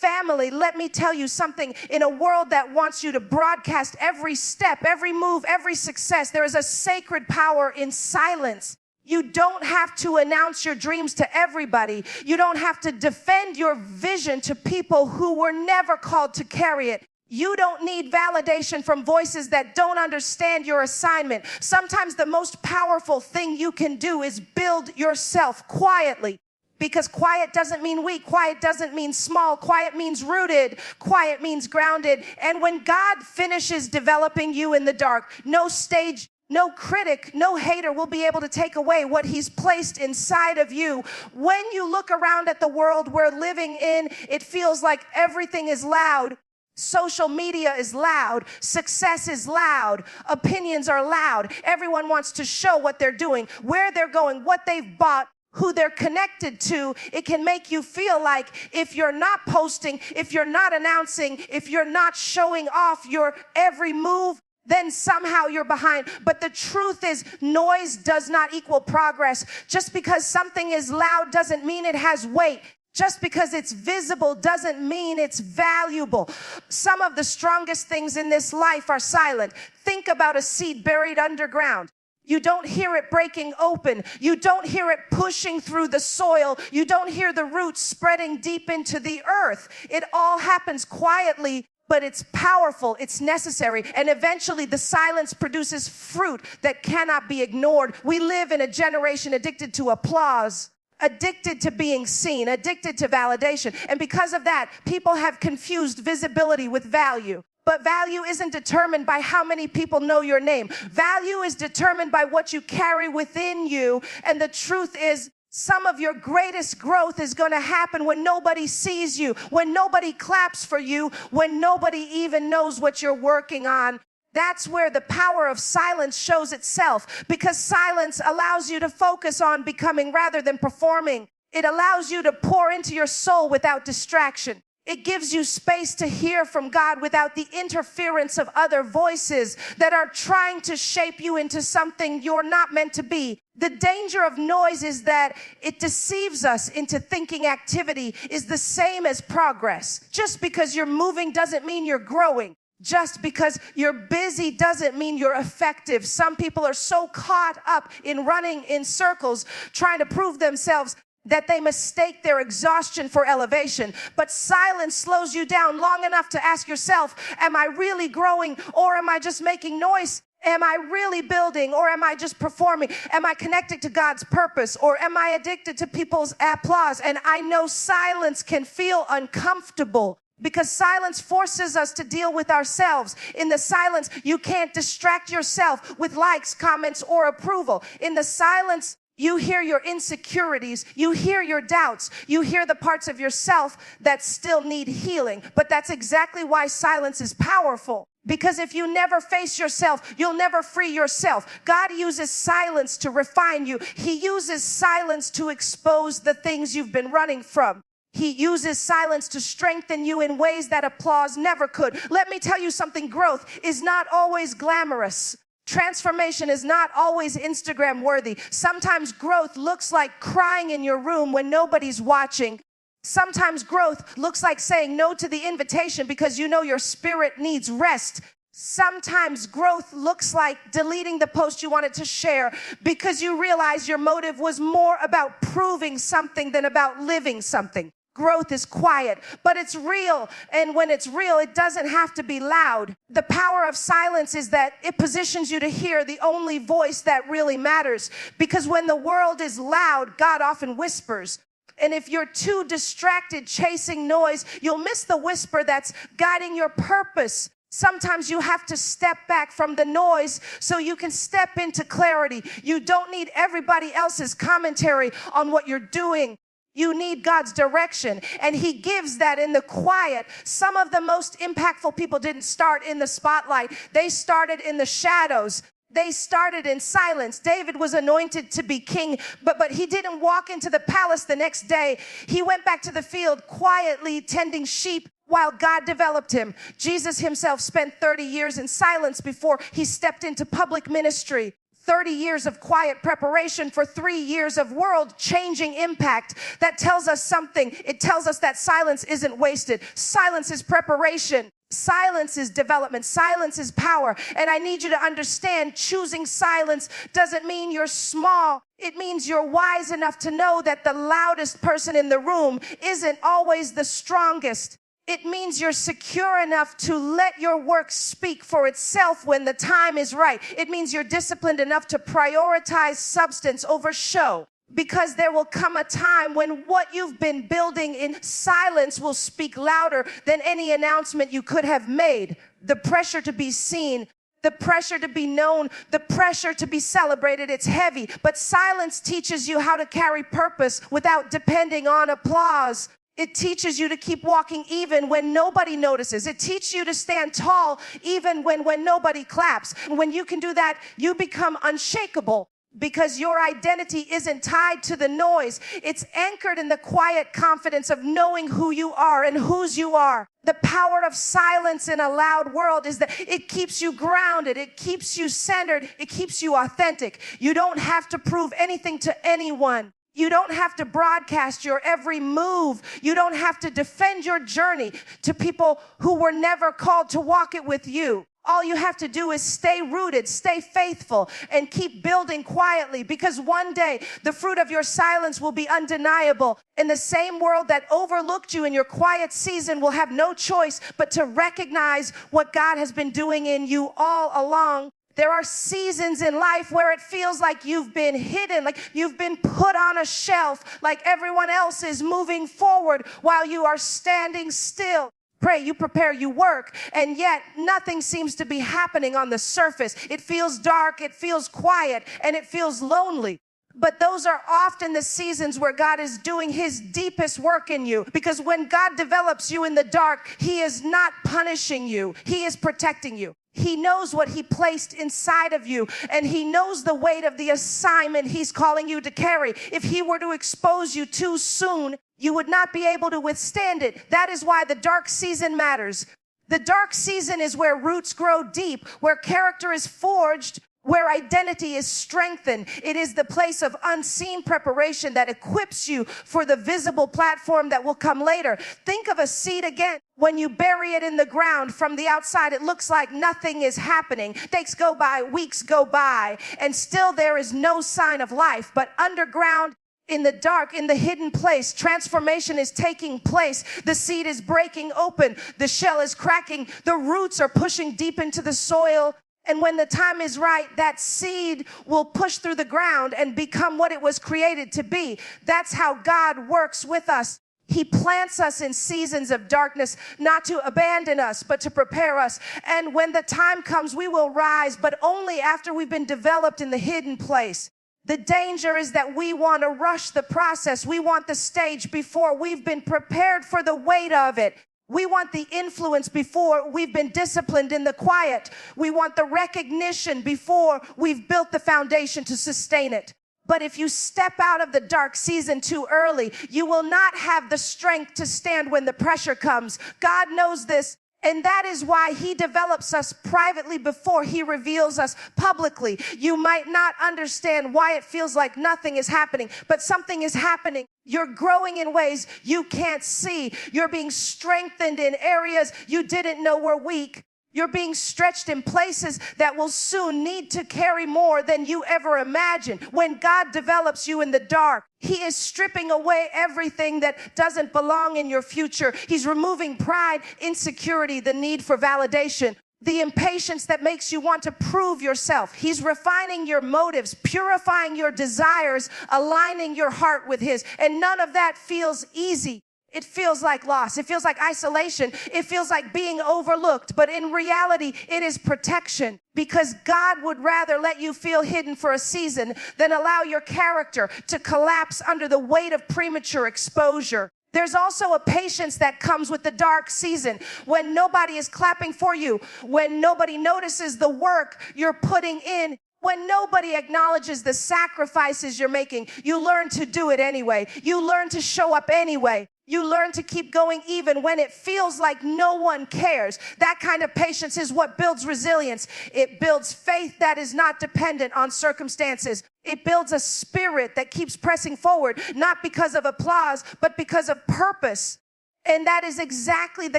Family, let me tell you something. In a world that wants you to broadcast every step, every move, every success, there is a sacred power in silence. You don't have to announce your dreams to everybody. You don't have to defend your vision to people who were never called to carry it. You don't need validation from voices that don't understand your assignment. Sometimes the most powerful thing you can do is build yourself quietly. Because quiet doesn't mean weak. Quiet doesn't mean small. Quiet means rooted. Quiet means grounded. And when God finishes developing you in the dark, no stage, no critic, no hater will be able to take away what he's placed inside of you. When you look around at the world we're living in, it feels like everything is loud. Social media is loud. Success is loud. Opinions are loud. Everyone wants to show what they're doing, where they're going, what they've bought, who they're connected to. It can make you feel like if you're not posting, if you're not announcing, if you're not showing off your every move, then somehow you're behind. But the truth is, noise does not equal progress. Just because something is loud doesn't mean it has weight. Just because it's visible doesn't mean it's valuable. Some of the strongest things in this life are silent. Think about a seed buried underground. You don't hear it breaking open. You don't hear it pushing through the soil. You don't hear the roots spreading deep into the earth. It all happens quietly, but it's powerful, it's necessary, and eventually the silence produces fruit that cannot be ignored. We live in a generation addicted to applause, addicted to being seen, addicted to validation, and because of that, people have confused visibility with value. But value isn't determined by how many people know your name. Value is determined by what you carry within you. And the truth is, some of your greatest growth is going to happen when nobody sees you, when nobody claps for you, when nobody even knows what you're working on. That's where the power of silence shows itself, because silence allows you to focus on becoming rather than performing. It allows you to pour into your soul without distraction. It gives you space to hear from God without the interference of other voices that are trying to shape you into something you're not meant to be. The danger of noise is that it deceives us into thinking activity is the same as progress. Just because you're moving doesn't mean you're growing. Just because you're busy doesn't mean you're effective. Some people are so caught up in running in circles, trying to prove themselves, that they mistake their exhaustion for elevation. But silence slows you down long enough to ask yourself, am I really growing, or am I just making noise? Am I really building, or am I just performing? Am I connected to God's purpose, or am I addicted to people's applause? And I know silence can feel uncomfortable, because silence forces us to deal with ourselves. In the silence, you can't distract yourself with likes, comments, or approval. In the silence, you hear your insecurities, you hear your doubts, you hear the parts of yourself that still need healing. But that's exactly why silence is powerful. Because if you never face yourself, you'll never free yourself. God uses silence to refine you. He uses silence to expose the things you've been running from. He uses silence to strengthen you in ways that applause never could. Let me tell you something, growth is not always glamorous. Transformation is not always Instagram worthy. Sometimes growth looks like crying in your room when nobody's watching. Sometimes growth looks like saying no to the invitation because you know your spirit needs rest. Sometimes growth looks like deleting the post you wanted to share because you realize your motive was more about proving something than about living something. Growth is quiet, but it's real. And when it's real, it doesn't have to be loud. The power of silence is that it positions you to hear the only voice that really matters. Because when the world is loud, God often whispers. And if you're too distracted chasing noise, you'll miss the whisper that's guiding your purpose. Sometimes you have to step back from the noise so you can step into clarity. You don't need everybody else's commentary on what you're doing. You need God's direction, and He gives that in the quiet. Some of the most impactful people didn't start in the spotlight. They started in the shadows. They started in silence. David was anointed to be king, but he didn't walk into the palace the next day. He went back to the field quietly tending sheep while God developed him. Jesus himself spent 30 years in silence before he stepped into public ministry. 30 years of quiet preparation for 3 years of world-changing impact. That tells us something. It tells us that silence isn't wasted. Silence is preparation. Silence is development. Silence is power. And I need you to understand, choosing silence doesn't mean you're small. It means you're wise enough to know that the loudest person in the room isn't always the strongest. It means you're secure enough to let your work speak for itself when the time is right. It means you're disciplined enough to prioritize substance over show. Because there will come a time when what you've been building in silence will speak louder than any announcement you could have made. The pressure to be seen, the pressure to be known, the pressure to be celebrated, it's heavy. But silence teaches you how to carry purpose without depending on applause. It teaches you to keep walking even when nobody notices. It teaches you to stand tall even when nobody claps. When you can do that, you become unshakable. Because your identity isn't tied to the noise. It's anchored in the quiet confidence of knowing who you are and whose you are. The power of silence in a loud world is that it keeps you grounded. It keeps you centered. It keeps you authentic. You don't have to prove anything to anyone. You don't have to broadcast your every move. You don't have to defend your journey to people who were never called to walk it with you. All you have to do is stay rooted, stay faithful, and keep building quietly, because one day the fruit of your silence will be undeniable. In the same world that overlooked you in your quiet season will have no choice but to recognize what God has been doing in you all along. There are seasons in life where it feels like you've been hidden, like you've been put on a shelf, like everyone else is moving forward while you are standing still. Pray, you prepare, you work, and yet nothing seems to be happening on the surface. It feels dark, it feels quiet, and it feels lonely. But those are often the seasons where God is doing his deepest work in you. Because when God develops you in the dark, he is not punishing you. He is protecting you. He knows what he placed inside of you, and he knows the weight of the assignment he's calling you to carry. If he were to expose you too soon, you would not be able to withstand it. That is why the dark season matters. The dark season is where roots grow deep, where character is forged, where identity is strengthened. It is the place of unseen preparation that equips you for the visible platform that will come later. Think of a seed again. When you bury it in the ground from the outside, it looks like nothing is happening. Days go by, weeks go by, and still there is no sign of life. But underground, in the dark, in the hidden place, transformation is taking place. The seed is breaking open. The shell is cracking. The roots are pushing deep into the soil. And when the time is right, that seed will push through the ground and become what it was created to be. That's how God works with us. He plants us in seasons of darkness, not to abandon us, but to prepare us. And when the time comes, we will rise, but only after we've been developed in the hidden place. The danger is that we want to rush the process. We want the stage before we've been prepared for the weight of it. We want the influence before we've been disciplined in the quiet. We want the recognition before we've built the foundation to sustain it. But if you step out of the dark season too early, you will not have the strength to stand when the pressure comes. God knows this. And that is why he develops us privately before he reveals us publicly. You might not understand why it feels like nothing is happening, but something is happening. You're growing in ways you can't see. You're being strengthened in areas you didn't know were weak. You're being stretched in places that will soon need to carry more than you ever imagined. When God develops you in the dark, he is stripping away everything that doesn't belong in your future. He's removing pride, insecurity, the need for validation, the impatience that makes you want to prove yourself. He's refining your motives, purifying your desires, aligning your heart with his. And none of that feels easy. It feels like loss. It feels like isolation. It feels like being overlooked. But in reality, it is protection, because God would rather let you feel hidden for a season than allow your character to collapse under the weight of premature exposure. There's also a patience that comes with the dark season, when nobody is clapping for you, when nobody notices the work you're putting in. When nobody acknowledges the sacrifices you're making, you learn to do it anyway. You learn to show up anyway. You learn to keep going even when it feels like no one cares. That kind of patience is what builds resilience. It builds faith that is not dependent on circumstances. It builds a spirit that keeps pressing forward, not because of applause, but because of purpose. And that is exactly the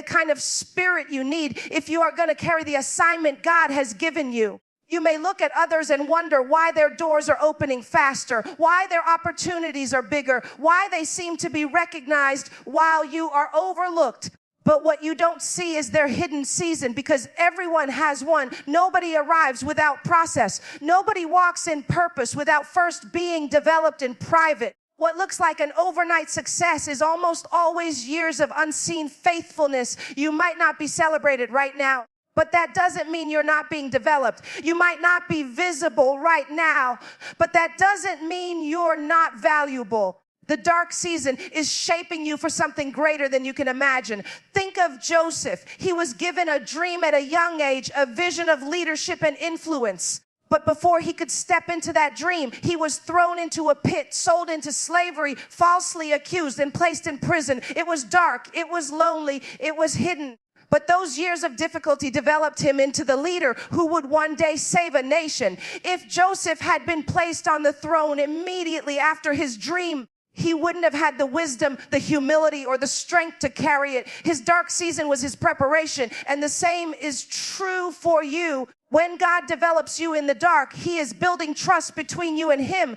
kind of spirit you need if you are going to carry the assignment God has given you. You may look at others and wonder why their doors are opening faster, why their opportunities are bigger, why they seem to be recognized while you are overlooked. But what you don't see is their hidden season, because everyone has one. Nobody arrives without process. Nobody walks in purpose without first being developed in private. What looks like an overnight success is almost always years of unseen faithfulness. You might not be celebrated right now, but that doesn't mean you're not being developed. You might not be visible right now, but that doesn't mean you're not valuable. The dark season is shaping you for something greater than you can imagine. Think of Joseph. He was given a dream at a young age, a vision of leadership and influence. But before he could step into that dream, he was thrown into a pit, sold into slavery, falsely accused, and placed in prison. It was dark, it was lonely, it was hidden. But those years of difficulty developed him into the leader who would one day save a nation. If Joseph had been placed on the throne immediately after his dream, he wouldn't have had the wisdom, the humility, or the strength to carry it. His dark season was his preparation, and the same is true for you. When God develops you in the dark, he is building trust between you and him.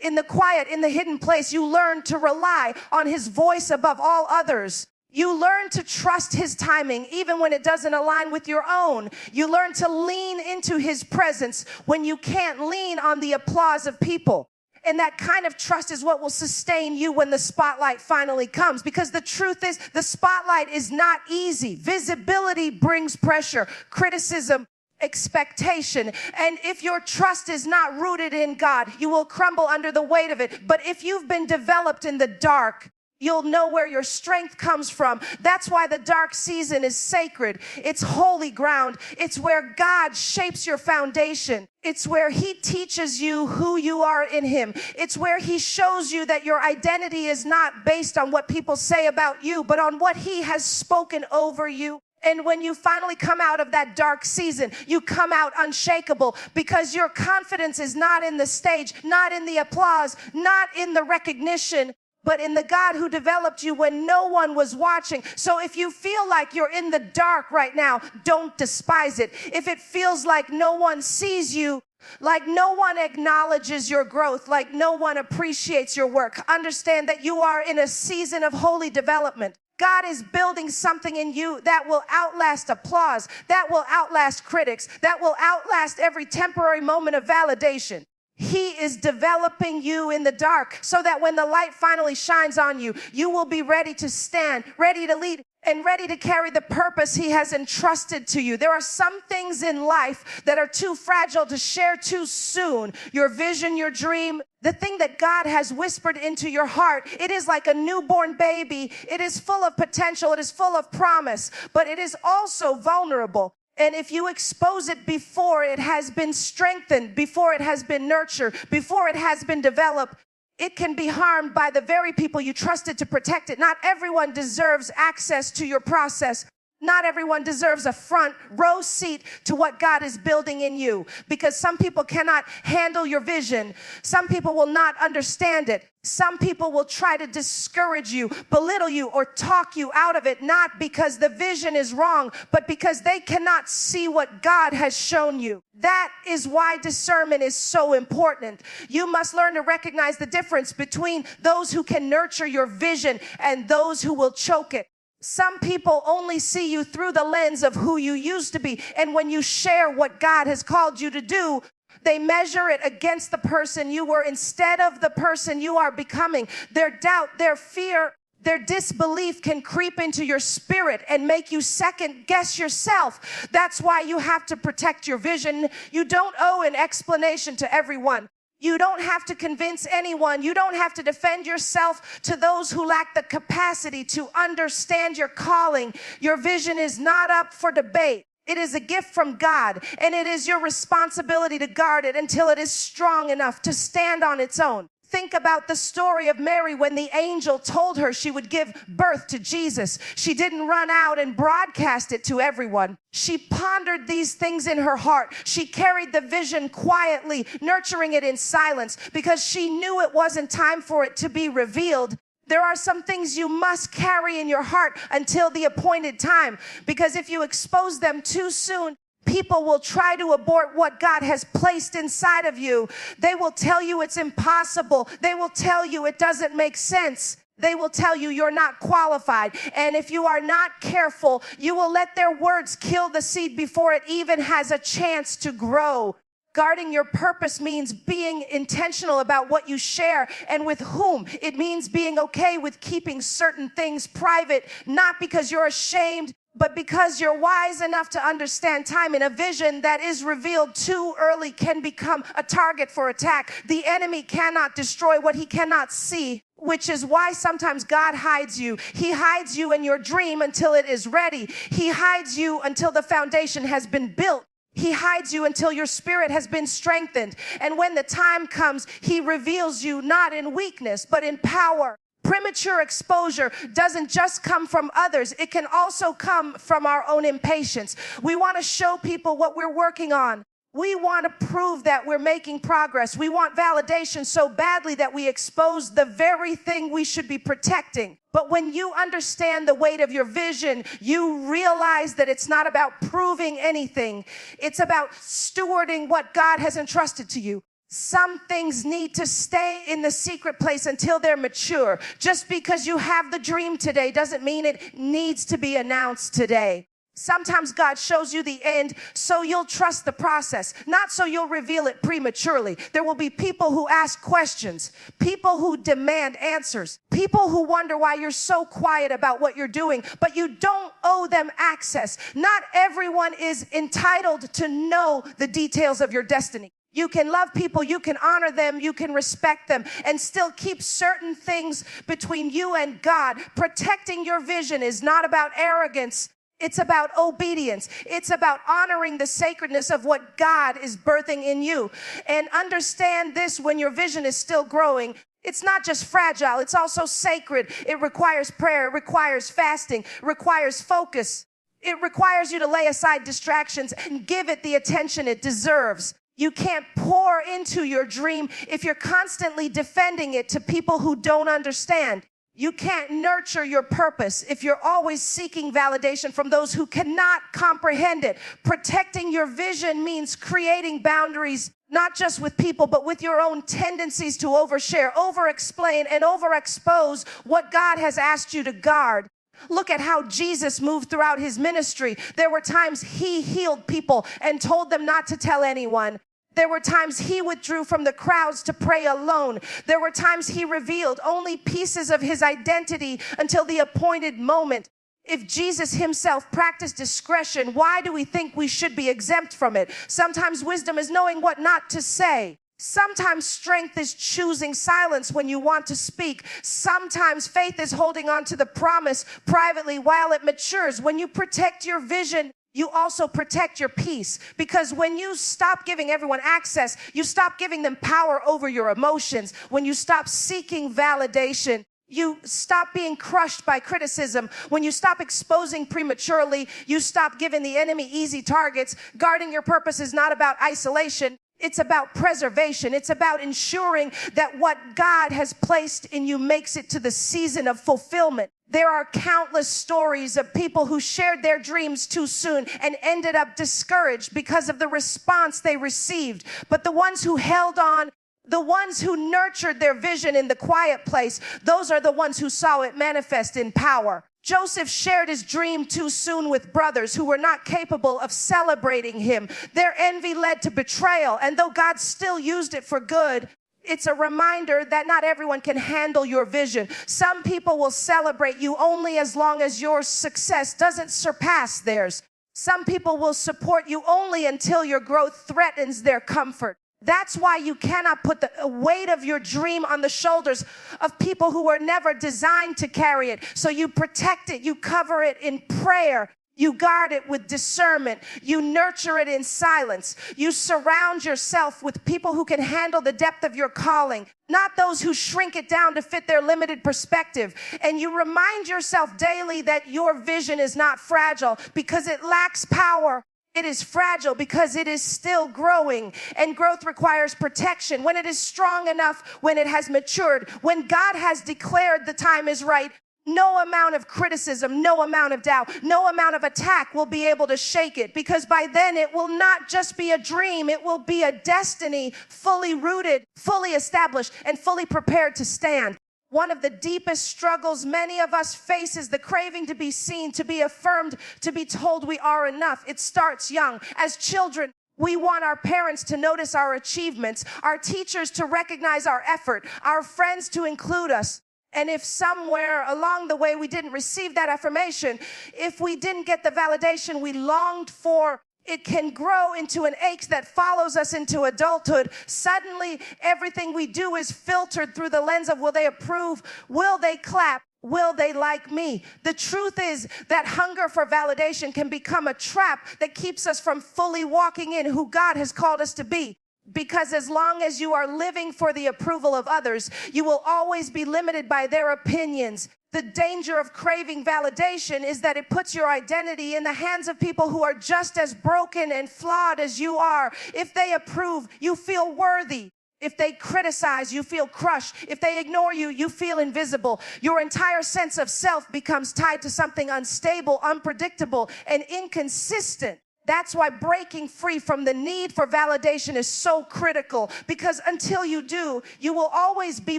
In the quiet, in the hidden place, you learn to rely on his voice above all others. You learn to trust his timing even when it doesn't align with your own. You learn to lean into his presence when you can't lean on the applause of people. And that kind of trust is what will sustain you when the spotlight finally comes. Because the truth is, the spotlight is not easy. Visibility brings pressure, criticism, expectation. And if your trust is not rooted in God, you will crumble under the weight of it. But if you've been developed in the dark, you'll know where your strength comes from. That's why the dark season is sacred. It's holy ground. It's where God shapes your foundation. It's where he teaches you who you are in him. It's where he shows you that your identity is not based on what people say about you, but on what he has spoken over you. And when you finally come out of that dark season, you come out unshakable because your confidence is not in the stage, not in the applause, not in the recognition, but in the God who developed you when no one was watching. So if you feel like you're in the dark right now, don't despise it. If it feels like no one sees you, like no one acknowledges your growth, like no one appreciates your work, understand that you are in a season of holy development. God is building something in you that will outlast applause, that will outlast critics, that will outlast every temporary moment of validation. He is developing you in the dark so that when the light finally shines on you, you will be ready to stand, ready to lead, and ready to carry the purpose he has entrusted to you. There are some things in life that are too fragile to share too soon. Your vision, your dream, the thing that God has whispered into your heart, it is like a newborn baby. It is full of potential. It is full of promise, but it is also vulnerable. And if you expose it before it has been strengthened, before it has been nurtured, before it has been developed, it can be harmed by the very people you trusted to protect it. Not everyone deserves access to your process. Not everyone deserves a front row seat to what God is building in you, because some people cannot handle your vision. Some people will not understand it. Some people will try to discourage you, belittle you, or talk you out of it, not because the vision is wrong, but because they cannot see what God has shown you. That is why discernment is so important. You must learn to recognize the difference between those who can nurture your vision and those who will choke it. Some people only see you through the lens of who you used to be. And when you share what God has called you to do, they measure it against the person you were instead of the person you are becoming. Their doubt, their fear, their disbelief can creep into your spirit and make you second guess yourself. That's why you have to protect your vision. You don't owe an explanation to everyone. You don't have to convince anyone. You don't have to defend yourself to those who lack the capacity to understand your calling. Your vision is not up for debate. It is a gift from God, and it is your responsibility to guard it until it is strong enough to stand on its own. Think about the story of Mary when the angel told her she would give birth to Jesus. She didn't run out and broadcast it to everyone. She pondered these things in her heart. She carried the vision quietly, nurturing it in silence because she knew it wasn't time for it to be revealed. There are some things you must carry in your heart until the appointed time, because if you expose them too soon, people will try to abort what God has placed inside of you. They will tell you it's impossible. They will tell you it doesn't make sense. They will tell you you're not qualified. And if you are not careful, you will let their words kill the seed before it even has a chance to grow. Guarding your purpose means being intentional about what you share and with whom. It means being okay with keeping certain things private, not because you're ashamed, but because you're wise enough to understand time. In a vision that is revealed too early can become a target for attack. The enemy cannot destroy what he cannot see, which is why sometimes God hides you. He hides you in your dream until it is ready. He hides you until the foundation has been built. He hides you until your spirit has been strengthened. And when the time comes, he reveals you not in weakness, but in power. Premature exposure doesn't just come from others. It can also come from our own impatience. We want to show people what we're working on. We want to prove that we're making progress. We want validation so badly that we expose the very thing we should be protecting. But when you understand the weight of your vision, you realize that it's not about proving anything. It's about stewarding what God has entrusted to you. Some things need to stay in the secret place until they're mature. Just because you have the dream today doesn't mean it needs to be announced today. Sometimes God shows you the end so you'll trust the process, not so you'll reveal it prematurely. There will be people who ask questions, people who demand answers, people who wonder why you're so quiet about what you're doing, but you don't owe them access. Not everyone is entitled to know the details of your destiny. You can love people, you can honor them, you can respect them, and still keep certain things between you and God. Protecting your vision is not about arrogance. It's about obedience. It's about honoring the sacredness of what God is birthing in you. And understand this: when your vision is still growing, it's not just fragile, it's also sacred. It requires prayer, it requires fasting, it requires focus. It requires you to lay aside distractions and give it the attention it deserves. You can't pour into your dream if you're constantly defending it to people who don't understand. You can't nurture your purpose if you're always seeking validation from those who cannot comprehend it. Protecting your vision means creating boundaries, not just with people, but with your own tendencies to overshare, over-explain, and overexpose what God has asked you to guard. Look at how Jesus moved throughout his ministry. There were times he healed people and told them not to tell anyone. There were times he withdrew from the crowds to pray alone. There were times he revealed only pieces of his identity until the appointed moment. If Jesus himself practiced discretion, why do we think we should be exempt from it? Sometimes wisdom is knowing what not to say. Sometimes strength is choosing silence when you want to speak. Sometimes faith is holding on to the promise privately while it matures. When you protect your vision, you also protect your peace, because when you stop giving everyone access, you stop giving them power over your emotions. When you stop seeking validation, you stop being crushed by criticism. When you stop exposing prematurely, you stop giving the enemy easy targets. Guarding your purpose is not about isolation. It's about preservation. It's about ensuring that what God has placed in you makes it to the season of fulfillment. There are countless stories of people who shared their dreams too soon and ended up discouraged because of the response they received. But the ones who held on, the ones who nurtured their vision in the quiet place, those are the ones who saw it manifest in power. Joseph shared his dream too soon with brothers who were not capable of celebrating him. Their envy led to betrayal, and though God still used it for good, it's a reminder that not everyone can handle your vision. Some people will celebrate you only as long as your success doesn't surpass theirs. Some people will support you only until your growth threatens their comfort. That's why you cannot put the weight of your dream on the shoulders of people who were never designed to carry it. So you protect it, you cover it in prayer. You guard it with discernment. You nurture it in silence. You surround yourself with people who can handle the depth of your calling, not those who shrink it down to fit their limited perspective. And you remind yourself daily that your vision is not fragile because it lacks power. It is fragile because it is still growing, and growth requires protection. When it is strong enough, when it has matured, when God has declared the time is right, no amount of criticism, no amount of doubt, no amount of attack will be able to shake it, because by then it will not just be a dream, it will be a destiny fully rooted, fully established, and fully prepared to stand. One of the deepest struggles many of us face is the craving to be seen, to be affirmed, to be told we are enough. It starts young. As children, we want our parents to notice our achievements, our teachers to recognize our effort, our friends to include us. And if somewhere along the way we didn't receive that affirmation, if we didn't get the validation we longed for, it can grow into an ache that follows us into adulthood. Suddenly, everything we do is filtered through the lens of, will they approve? Will they clap? Will they like me? The truth is that hunger for validation can become a trap that keeps us from fully walking in who God has called us to be. Because as long as you are living for the approval of others, you will always be limited by their opinions. The danger of craving validation is that it puts your identity in the hands of people who are just as broken and flawed as you are. If they approve, you feel worthy. If they criticize, you feel crushed. If they ignore you, you feel invisible. Your entire sense of self becomes tied to something unstable, unpredictable, and inconsistent. That's why breaking free from the need for validation is so critical, because until you do, you will always be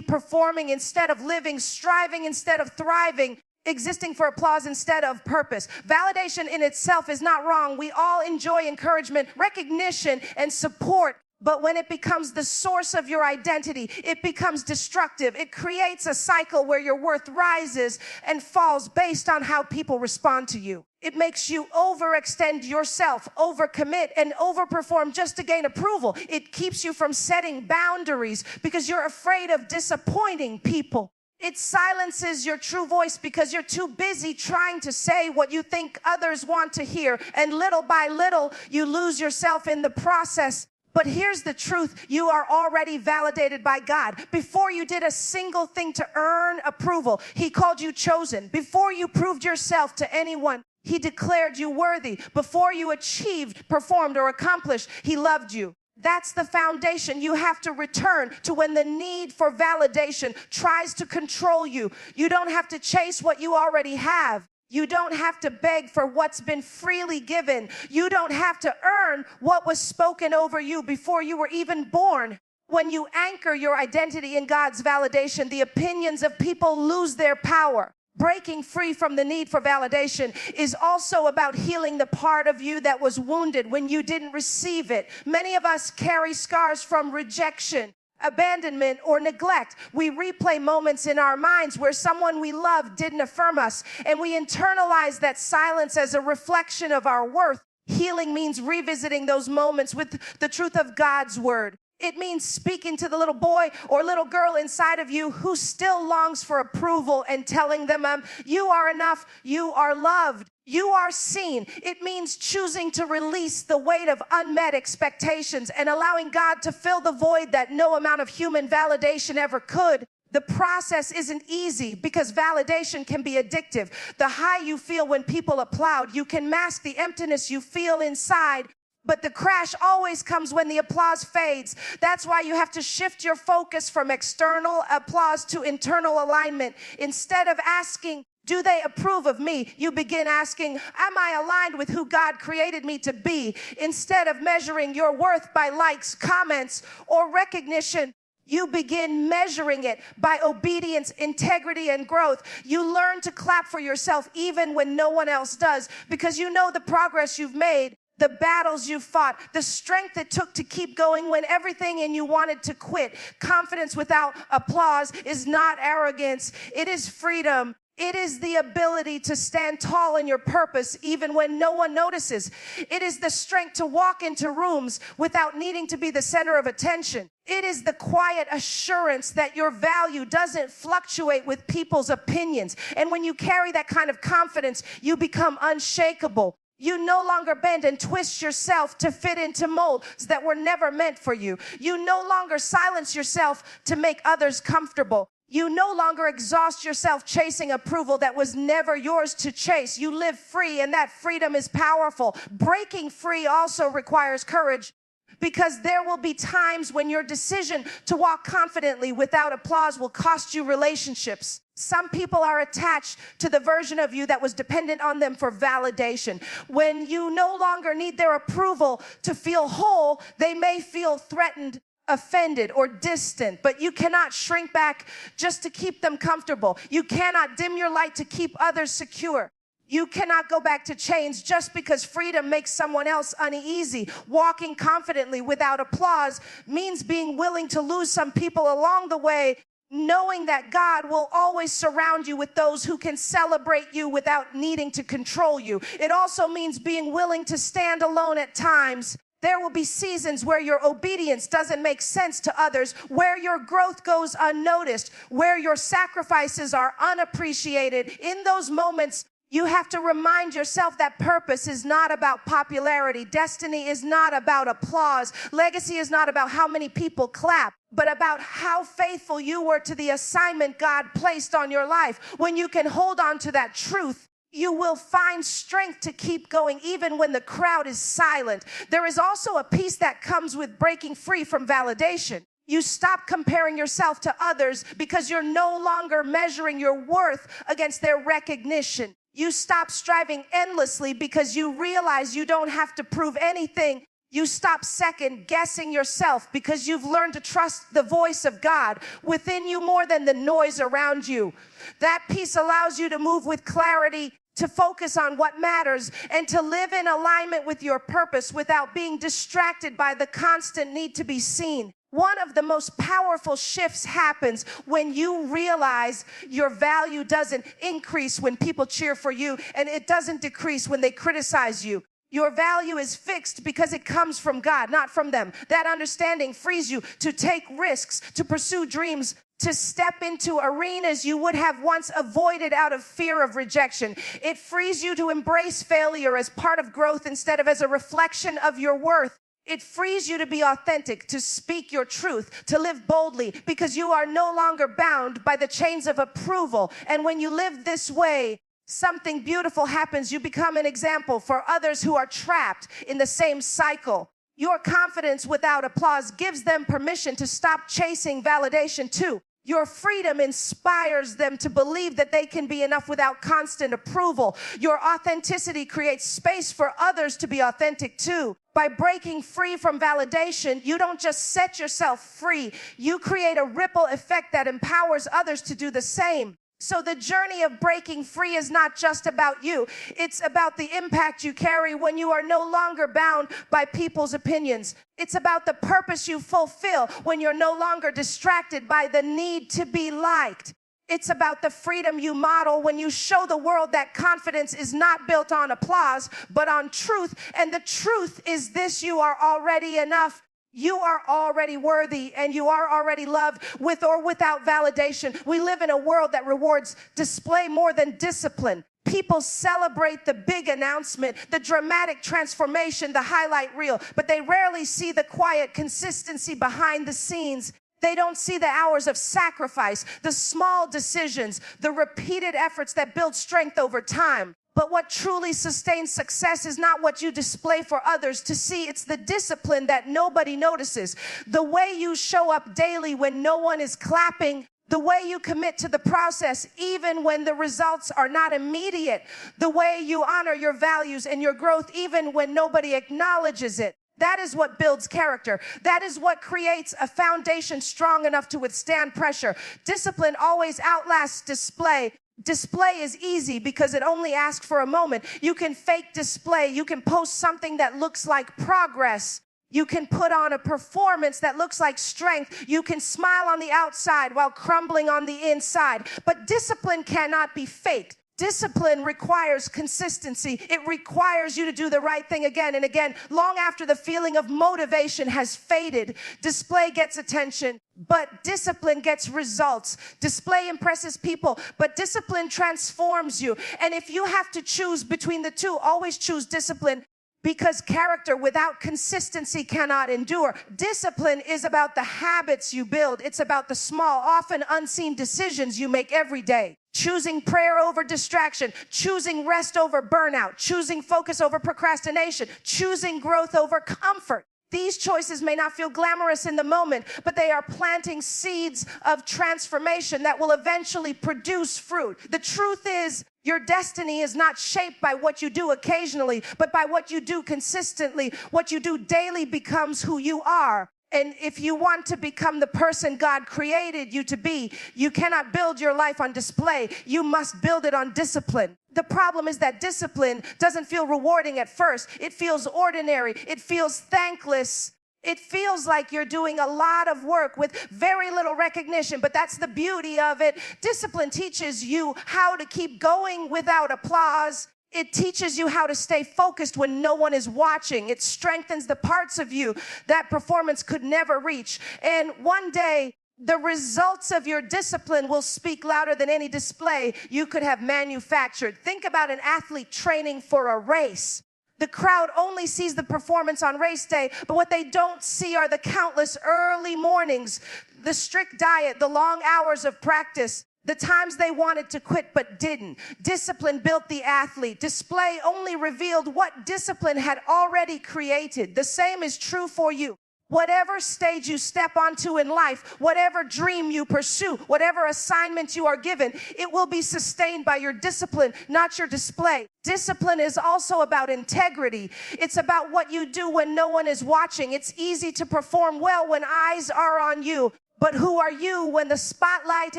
performing instead of living, striving instead of thriving, existing for applause instead of purpose. Validation in itself is not wrong. We all enjoy encouragement, recognition, and support. But when it becomes the source of your identity, it becomes destructive. It creates a cycle where your worth rises and falls based on how people respond to you. It makes you overextend yourself, overcommit, and overperform just to gain approval. It keeps you from setting boundaries because you're afraid of disappointing people. It silences your true voice because you're too busy trying to say what you think others want to hear. And little by little, you lose yourself in the process. But here's the truth. You are already validated by God. Before you did a single thing to earn approval, He called you chosen. Before you proved yourself to anyone, He declared you worthy. Before you achieved, performed, or accomplished, He loved you. That's the foundation you have to return to when the need for validation tries to control you. You don't have to chase what you already have. You don't have to beg for what's been freely given. You don't have to earn what was spoken over you before you were even born. When you anchor your identity in God's validation, the opinions of people lose their power. Breaking free from the need for validation is also about healing the part of you that was wounded when you didn't receive it. Many of us carry scars from rejection, abandonment, or neglect. We replay moments in our minds where someone we loved didn't affirm us, and we internalize that silence as a reflection of our worth. Healing means revisiting those moments with the truth of God's word. It means speaking to the little boy or little girl inside of you who still longs for approval and telling them, you are enough, you are loved, you are seen. It means choosing to release the weight of unmet expectations and allowing God to fill the void that no amount of human validation ever could. The process isn't easy because validation can be addictive. The high you feel when people applaud, you can mask the emptiness you feel inside. But the crash always comes when the applause fades. That's why you have to shift your focus from external applause to internal alignment. Instead of asking, do they approve of me? You begin asking, am I aligned with who God created me to be? Instead of measuring your worth by likes, comments, or recognition, you begin measuring it by obedience, integrity, and growth. You learn to clap for yourself even when no one else does, because you know the progress you've made, the battles you fought, the strength it took to keep going when everything in you wanted to quit. Confidence without applause is not arrogance. It is freedom. It is the ability to stand tall in your purpose even when no one notices. It is the strength to walk into rooms without needing to be the center of attention. It is the quiet assurance that your value doesn't fluctuate with people's opinions. And when you carry that kind of confidence, you become unshakable. You no longer bend and twist yourself to fit into molds that were never meant for you. You no longer silence yourself to make others comfortable. You no longer exhaust yourself chasing approval that was never yours to chase. You live free, and that freedom is powerful. Breaking free also requires courage, because there will be times when your decision to walk confidently without applause will cost you relationships. Some people are attached to the version of you that was dependent on them for validation. When you no longer need their approval to feel whole, they may feel threatened, offended, or distant, but you cannot shrink back just to keep them comfortable. You cannot dim your light to keep others secure. You cannot go back to chains just because freedom makes someone else uneasy. Walking confidently without applause means being willing to lose some people along the way, knowing that God will always surround you with those who can celebrate you without needing to control you. It also means being willing to stand alone at times. There will be seasons where your obedience doesn't make sense to others, where your growth goes unnoticed, where your sacrifices are unappreciated. In those moments, you have to remind yourself that purpose is not about popularity. Destiny is not about applause. Legacy is not about how many people clap, but about how faithful you were to the assignment God placed on your life. When you can hold on to that truth, you will find strength to keep going even when the crowd is silent. There is also a peace that comes with breaking free from validation. You stop comparing yourself to others because you're no longer measuring your worth against their recognition. You stop striving endlessly because you realize you don't have to prove anything. You stop second guessing yourself because you've learned to trust the voice of God within you more than the noise around you. That peace allows you to move with clarity, to focus on what matters, and to live in alignment with your purpose without being distracted by the constant need to be seen. One of the most powerful shifts happens when you realize your value doesn't increase when people cheer for you, and it doesn't decrease when they criticize you. Your value is fixed because it comes from God, not from them. That understanding frees you to take risks, to pursue dreams, to step into arenas you would have once avoided out of fear of rejection. It frees you to embrace failure as part of growth instead of as a reflection of your worth. It frees you to be authentic, to speak your truth, to live boldly, because you are no longer bound by the chains of approval. And when you live this way, something beautiful happens. You become an example for others who are trapped in the same cycle. Your confidence without applause gives them permission to stop chasing validation too. Your freedom inspires them to believe that they can be enough without constant approval. Your authenticity creates space for others to be authentic too. By breaking free from validation, you don't just set yourself free. You create a ripple effect that empowers others to do the same. So the journey of breaking free is not just about you. It's about the impact you carry when you are no longer bound by people's opinions. It's about the purpose you fulfill when you're no longer distracted by the need to be liked. It's about the freedom you model when you show the world that confidence is not built on applause, but on truth. And the truth is this: you are already enough. You are already worthy, and you are already loved with or without validation. We live in a world that rewards display more than discipline. People celebrate the big announcement, the dramatic transformation, the highlight reel, but they rarely see the quiet consistency behind the scenes. They don't see the hours of sacrifice, the small decisions, the repeated efforts that build strength over time. But what truly sustains success is not what you display for others to see. It's the discipline that nobody notices. The way you show up daily when no one is clapping. The way you commit to the process even when the results are not immediate. The way you honor your values and your growth even when nobody acknowledges it. That is what builds character. That is what creates a foundation strong enough to withstand pressure. Discipline always outlasts display. Display is easy because it only asks for a moment. You can fake display. You can post something that looks like progress. You can put on a performance that looks like strength. You can smile on the outside while crumbling on the inside. But discipline cannot be faked. Discipline requires consistency. It requires you to do the right thing again and again. Long after the feeling of motivation has faded, display gets attention, but discipline gets results. Display impresses people, but discipline transforms you. And if you have to choose between the two, always choose discipline, because character without consistency cannot endure. Discipline is about the habits you build. It's about the small, often unseen decisions you make every day. Choosing prayer over distraction, choosing rest over burnout, choosing focus over procrastination, choosing growth over comfort. These choices may not feel glamorous in the moment, but they are planting seeds of transformation that will eventually produce fruit. The truth is, your destiny is not shaped by what you do occasionally, but by what you do consistently. What you do daily becomes who you are. And if you want to become the person God created you to be, you cannot build your life on display. You must build it on discipline. The problem is that discipline doesn't feel rewarding at first. It feels ordinary. It feels thankless. It feels like you're doing a lot of work with very little recognition, but that's the beauty of it. Discipline teaches you how to keep going without applause. It teaches you how to stay focused when no one is watching. It strengthens the parts of you that performance could never reach. And one day, the results of your discipline will speak louder than any display you could have manufactured. Think about an athlete training for a race. The crowd only sees the performance on race day, but what they don't see are the countless early mornings, the strict diet, the long hours of practice, the times they wanted to quit but didn't. Discipline built the athlete. Display only revealed what discipline had already created. The same is true for you. Whatever stage you step onto in life, whatever dream you pursue, whatever assignment you are given, it will be sustained by your discipline, not your display. Discipline is also about integrity. It's about what you do when no one is watching. It's easy to perform well when eyes are on you. But who are you when the spotlight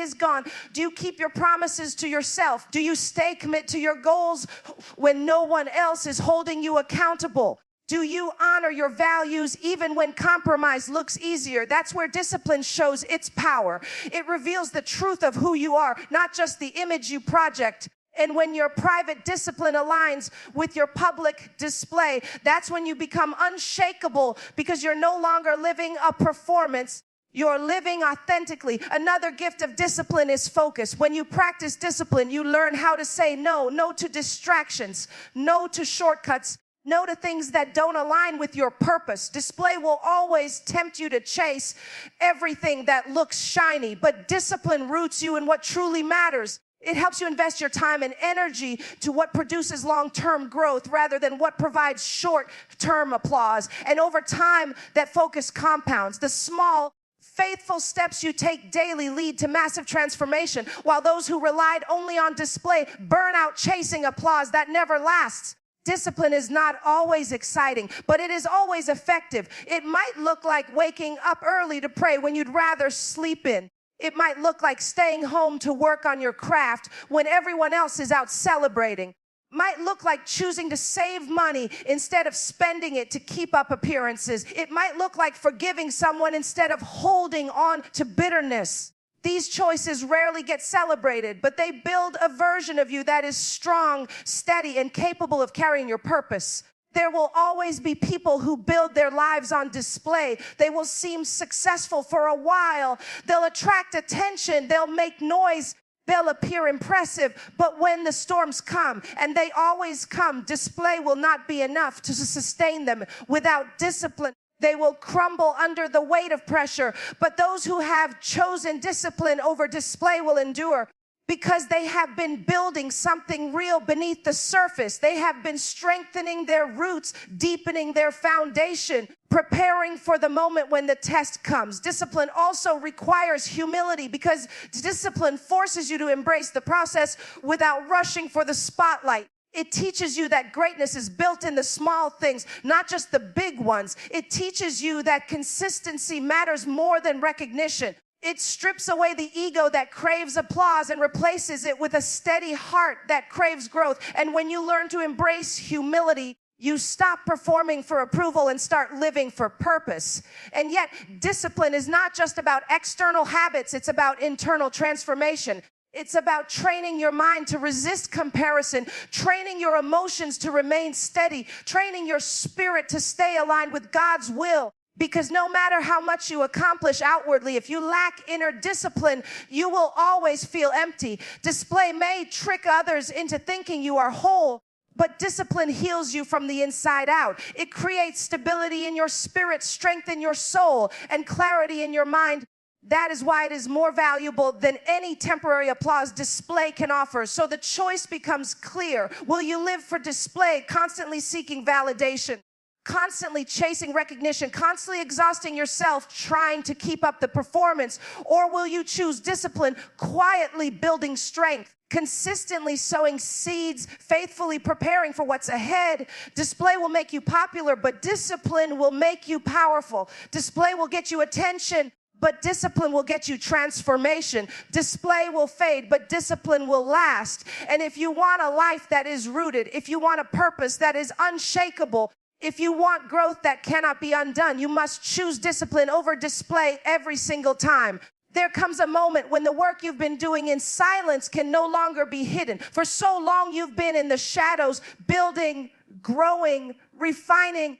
is gone? Do you keep your promises to yourself? Do you stay committed to your goals when no one else is holding you accountable? Do you honor your values even when compromise looks easier? That's where discipline shows its power. It reveals the truth of who you are, not just the image you project. And when your private discipline aligns with your public display, that's when you become unshakable, because you're no longer living a performance. You're living authentically. Another gift of discipline is focus. When you practice discipline, you learn how to say no. No to distractions. No to shortcuts. No to things that don't align with your purpose. Display will always tempt you to chase everything that looks shiny, but discipline roots you in what truly matters. It helps you invest your time and energy to what produces long-term growth rather than what provides short-term applause. And over time, that focus compounds. The small, faithful steps you take daily lead to massive transformation, while those who relied only on display burn out chasing applause that never lasts. Discipline is not always exciting, but it is always effective. It might look like waking up early to pray when you'd rather sleep in. It might look like staying home to work on your craft when everyone else is out celebrating. Might look like choosing to save money instead of spending it to keep up appearances. It might look like forgiving someone instead of holding on to bitterness. These choices rarely get celebrated, but they build a version of you that is strong, steady, and capable of carrying your purpose. There will always be people who build their lives on display. They will seem successful for a while. They'll attract attention. They'll make noise. They'll appear impressive. But when the storms come, and they always come, display will not be enough to sustain them. Without discipline, they will crumble under the weight of pressure. But those who have chosen discipline over display will endure, because they have been building something real beneath the surface. They have been strengthening their roots, deepening their foundation, preparing for the moment when the test comes. Discipline also requires humility, because discipline forces you to embrace the process without rushing for the spotlight. It teaches you that greatness is built in the small things, not just the big ones. It teaches you that consistency matters more than recognition. It strips away the ego that craves applause and replaces it with a steady heart that craves growth. And when you learn to embrace humility, You stop performing for approval and start living for purpose. And yet, discipline is not just about external habits, it's about internal transformation. It's about training your mind to resist comparison, training your emotions to remain steady, training your spirit to stay aligned with God's will. Because no matter how much you accomplish outwardly, if you lack inner discipline, you will always feel empty. Display may trick others into thinking you are whole, but discipline heals you from the inside out. It creates stability in your spirit, strength in your soul, and clarity in your mind. That is why it is more valuable than any temporary applause display can offer. So the choice becomes clear. Will you live for display, constantly seeking validation, constantly chasing recognition, constantly exhausting yourself trying to keep up the performance? Or will you choose discipline, quietly building strength, consistently sowing seeds, faithfully preparing for what's ahead? Display will make you popular, but discipline will make you powerful. Display will get you attention, but discipline will get you transformation. Display will fade, but discipline will last. And if you want a life that is rooted, if you want a purpose that is unshakable, if you want growth that cannot be undone, you must choose discipline over display every single time. There comes a moment when the work you've been doing in silence can no longer be hidden. For so long, you've been in the shadows, building, growing, refining,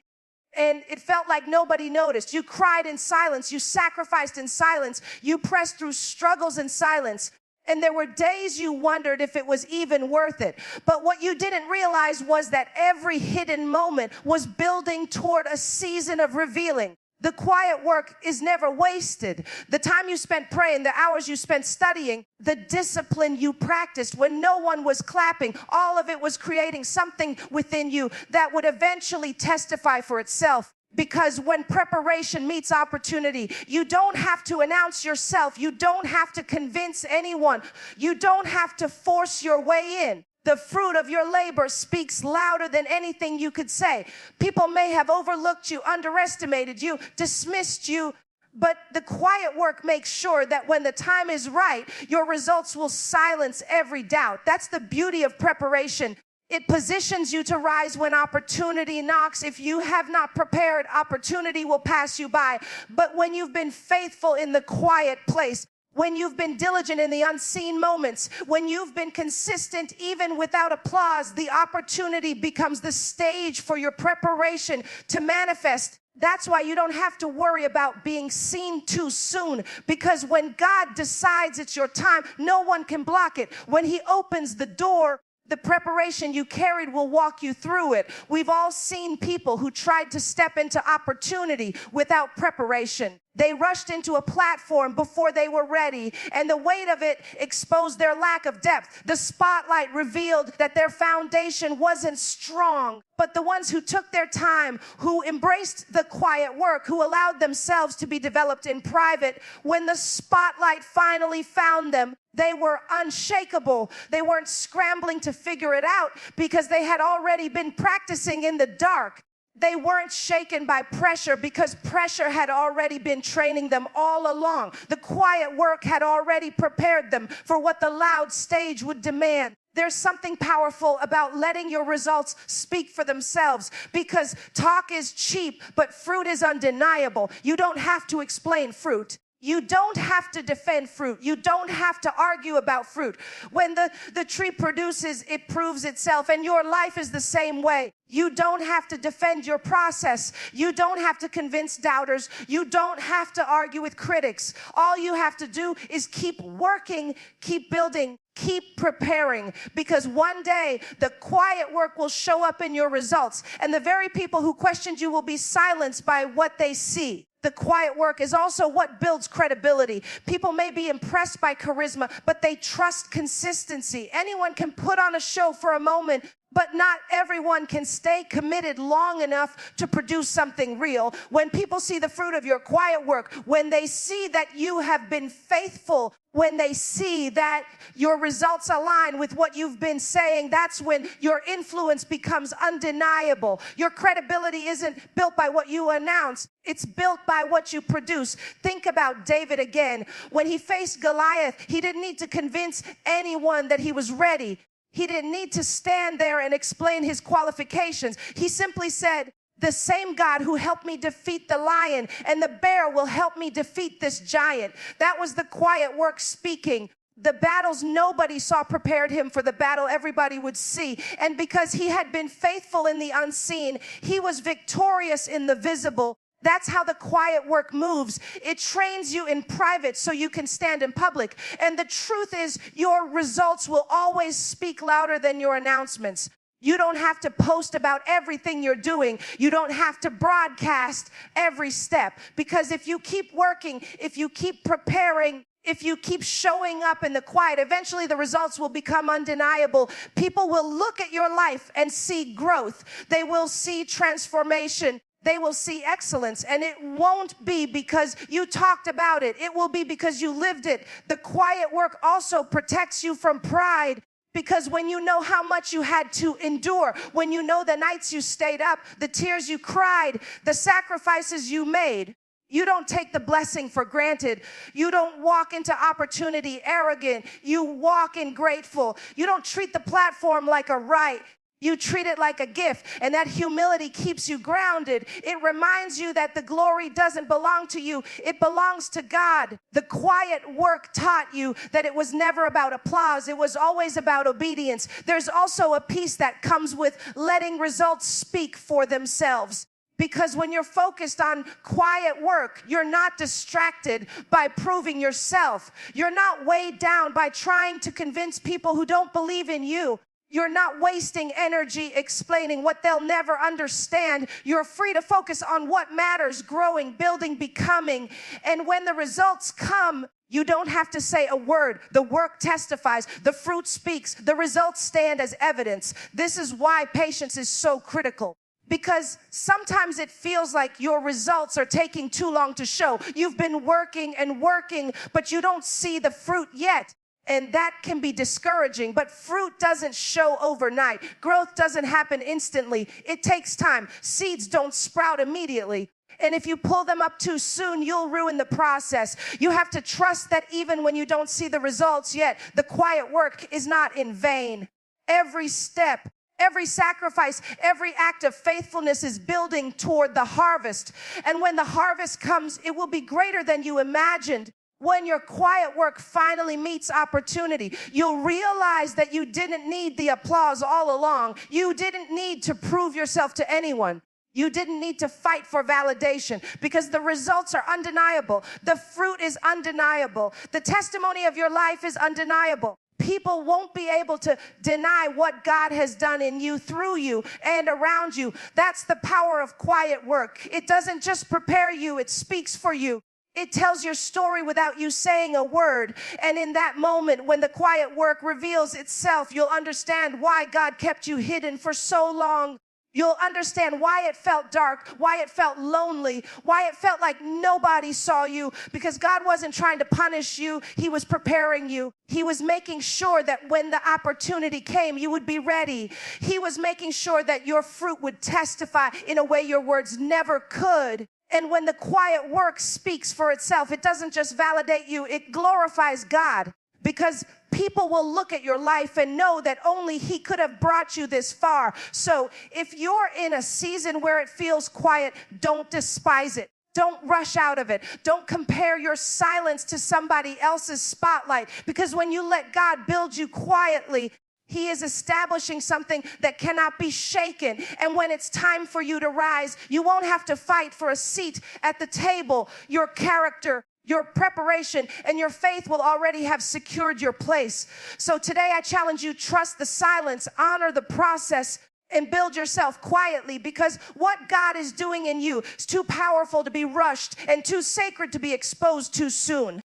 and it felt like nobody noticed. You cried in silence. You sacrificed in silence. You pressed through struggles in silence. And there were days you wondered if it was even worth it. But what you didn't realize was that every hidden moment was building toward a season of revealing. The quiet work is never wasted. The time you spent praying, the hours you spent studying, the discipline you practiced when no one was clapping, all of it was creating something within you that would eventually testify for itself. Because when preparation meets opportunity, you don't have to announce yourself. You don't have to convince anyone. You don't have to force your way in. The fruit of your labor speaks louder than anything you could say. People may have overlooked you, underestimated you, dismissed you, but the quiet work makes sure that when the time is right, your results will silence every doubt. That's the beauty of preparation. It positions you to rise when opportunity knocks. If you have not prepared, opportunity will pass you by. But when you've been faithful in the quiet place, when you've been diligent in the unseen moments, when you've been consistent even without applause, the opportunity becomes the stage for your preparation to manifest. That's why you don't have to worry about being seen too soon, because when God decides it's your time, no one can block it. When He opens the door, the preparation you carried will walk you through it. We've all seen people who tried to step into opportunity without preparation. They rushed into a platform before they were ready, and the weight of it exposed their lack of depth. The spotlight revealed that their foundation wasn't strong. But the ones who took their time, who embraced the quiet work, who allowed themselves to be developed in private, when the spotlight finally found them, they were unshakable. They weren't scrambling to figure it out because they had already been practicing in the dark. They weren't shaken by pressure because pressure had already been training them all along. The quiet work had already prepared them for what the loud stage would demand. There's something powerful about letting your results speak for themselves, because talk is cheap, but fruit is undeniable. You don't have to explain fruit. You don't have to defend fruit. You don't have to argue about fruit. When the tree produces, it proves itself, and your life is the same way. You don't have to defend your process. You don't have to convince doubters. You don't have to argue with critics. All you have to do is keep working, keep building, keep preparing, because one day the quiet work will show up in your results, and the very people who questioned you will be silenced by what they see. The quiet work is also what builds credibility. People may be impressed by charisma, but they trust consistency. Anyone can put on a show for a moment, but not everyone can stay committed long enough to produce something real. When people see the fruit of your quiet work, when they see that you have been faithful, when they see that your results align with what you've been saying, that's when your influence becomes undeniable. Your credibility isn't built by what you announce. It's built by what you produce. Think about David again. When he faced Goliath, he didn't need to convince anyone that he was ready. He didn't need to stand there and explain his qualifications. He simply said, the same God who helped me defeat the lion and the bear will help me defeat this giant. That was the quiet work speaking. The battles nobody saw prepared him for the battle everybody would see. And because he had been faithful in the unseen, he was victorious in the visible. That's how the quiet work moves. It trains you in private so you can stand in public. And the truth is, your results will always speak louder than your announcements. You don't have to post about everything you're doing. You don't have to broadcast every step. Because if you keep working, if you keep preparing, if you keep showing up in the quiet, eventually the results will become undeniable. People will look at your life and see growth. They will see transformation. They will see excellence. And it won't be because you talked about it. It will be because you lived it. The quiet work also protects you from pride. Because when you know how much you had to endure, when you know the nights you stayed up, the tears you cried, the sacrifices you made, you don't take the blessing for granted. You don't walk into opportunity arrogant. You walk in grateful. You don't treat the platform like a right. You treat it like a gift, and that humility keeps you grounded. It reminds you that the glory doesn't belong to you. It belongs to God. The quiet work taught you that it was never about applause. It was always about obedience. There's also a peace that comes with letting results speak for themselves. Because when you're focused on quiet work, you're not distracted by proving yourself. You're not weighed down by trying to convince people who don't believe in you. You're not wasting energy explaining what they'll never understand. You're free to focus on what matters, growing, building, becoming. And when the results come, you don't have to say a word. The work testifies. The fruit speaks. The results stand as evidence. This is why patience is so critical. Because sometimes it feels like your results are taking too long to show. You've been working and working, but you don't see the fruit yet. And that can be discouraging, but fruit doesn't show overnight. Growth doesn't happen instantly. It takes time. Seeds don't sprout immediately. And if you pull them up too soon, you'll ruin the process. You have to trust that even when you don't see the results yet, the quiet work is not in vain. Every step, every sacrifice, every act of faithfulness is building toward the harvest. And when the harvest comes, it will be greater than you imagined. When your quiet work finally meets opportunity, you'll realize that you didn't need the applause all along. You didn't need to prove yourself to anyone. You didn't need to fight for validation because the results are undeniable. The fruit is undeniable. The testimony of your life is undeniable. People won't be able to deny what God has done in you, through you, and around you. That's the power of quiet work. It doesn't just prepare you, it speaks for you. It tells your story without you saying a word. And in that moment, when the quiet work reveals itself, you'll understand why God kept you hidden for so long. You'll understand why it felt dark, why it felt lonely, why it felt like nobody saw you, because God wasn't trying to punish you. He was preparing you. He was making sure that when the opportunity came, you would be ready. He was making sure that your fruit would testify in a way your words never could. And when the quiet work speaks for itself, it doesn't just validate you, it glorifies God. Because people will look at your life and know that only He could have brought you this far. So if you're in a season where it feels quiet, don't despise it. Don't rush out of it. Don't compare your silence to somebody else's spotlight. Because when you let God build you quietly, He is establishing something that cannot be shaken. And when it's time for you to rise, you won't have to fight for a seat at the table. Your character, your preparation, and your faith will already have secured your place. So today I challenge you, trust the silence, honor the process, and build yourself quietly, because what God is doing in you is too powerful to be rushed and too sacred to be exposed too soon.